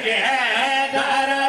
लगे हैं ज़हरा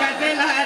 का सिला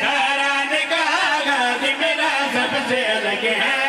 ज़हरा ने कहा गाज़ी मेरा सबसे अलग है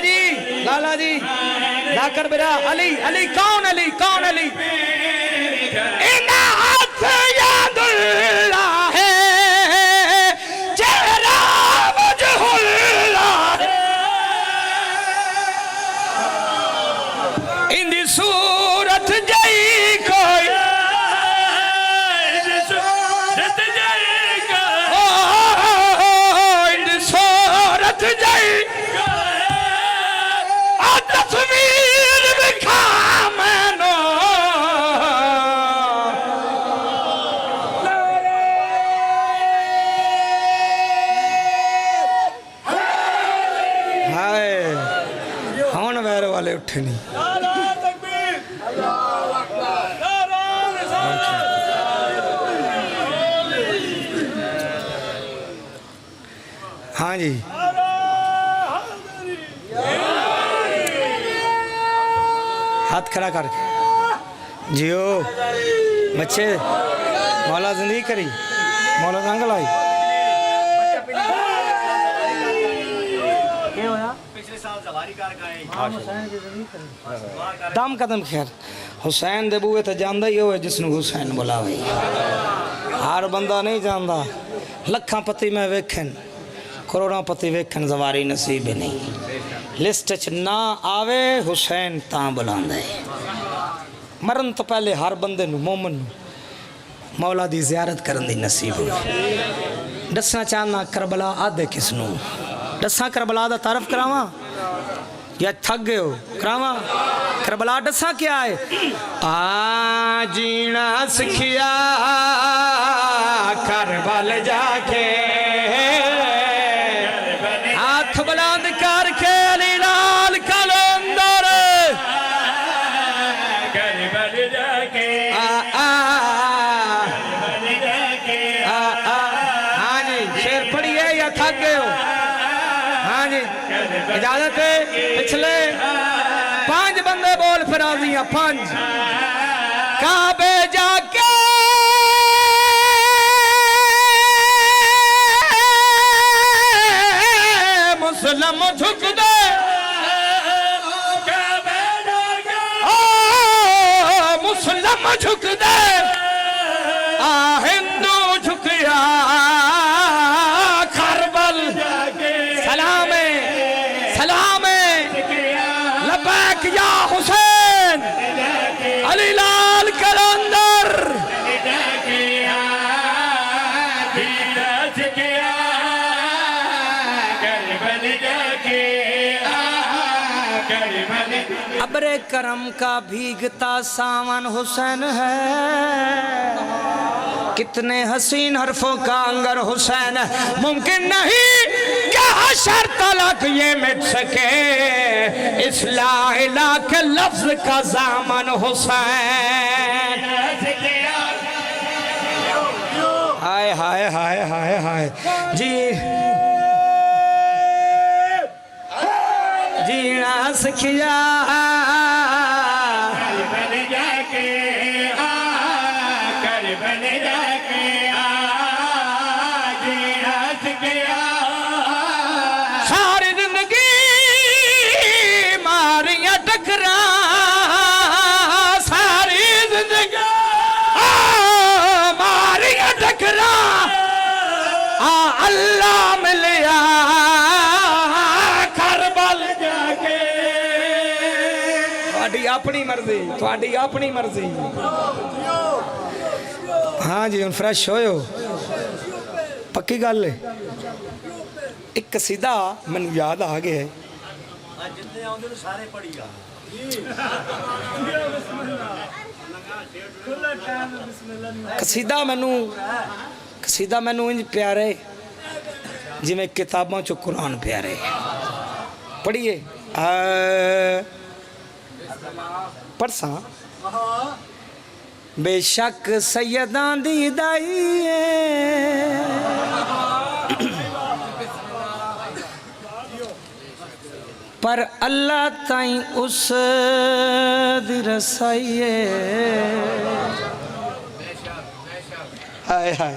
लाला जी जाकर बेरा अली अली कौन अली कौन अली इना हाथ यादुल्ला है चेहरा वजहुल्ला इंदी सूरत जई कोई इंदी सूरत जई तस्वीर दिखा मैनो हाय हवन वैर वाले उठे नहीं हाँ जी हाथ खड़ा करके जियो बच्चे मौला जिंदगी करी मौला रंग लाई दम कदम खैर हुसैन दे बूए तो जानदा ही होवे जिसनु हुसैन बुलावे हर बंदा नहीं जानदा लखां पति मैं वेखन करोड़ों पति वेखन जवारी नसीब नहीं लिस्ट च ना आवे हुसैन तां बुलांदा है मरन तो पहले हर बंदे नू मोमन नू मौला दी ज़ियारत करन दी नसीब हो दसना चाहना करबला आदे किसनू दसा करबला दा तारफ करावां या थक गए हो करावां करबला दसा क्या है आ जीना सिखिया करबल जाके हाथ बुलंद करके अली लाल कलंदर करबल जाके हाँ जी शेर पढ़िए या थक गए हो हाँ जी इजाजत है पिछले 5 बंदे बोल फिरा दिया 5 काबे जाके मुसलम झुक दे मुसलम झुक दे आ हिंदू झुकिया करबल सलामे सलामे लबैक या हुसैन अली लाल कलंदर अबरे करम का भीगता सावन हुसैन है कितने हसीन हरफों का अंगर हुसैन है मुमकिन नहीं कि हशर तलक ये मिट सके इस ला इलाहा के लफ्ज का ज़ामन हुसैन हाय हाय हाय हाय हाय जी जीना सिखिया करबल जाके करबल जाके जीना सिखिया सारी जिंदगी मारियां टकरा सारी जिंदगी मारियां टकरा अल्लाह मिलिया अपनी मर्जी थोड़ी अपनी मर्जी हाँ जी हम फ्रेश होयो पक्की गल है एक कसीदा मैनू याद आ गया है कसीदा मैनू इंज प्यारे जिमें किताबों चो कुरान प्यारे पढ़िए परसा बेशक सैयदां दी दाई पर अल्लाह ताई उस दी रसाई हाय हाय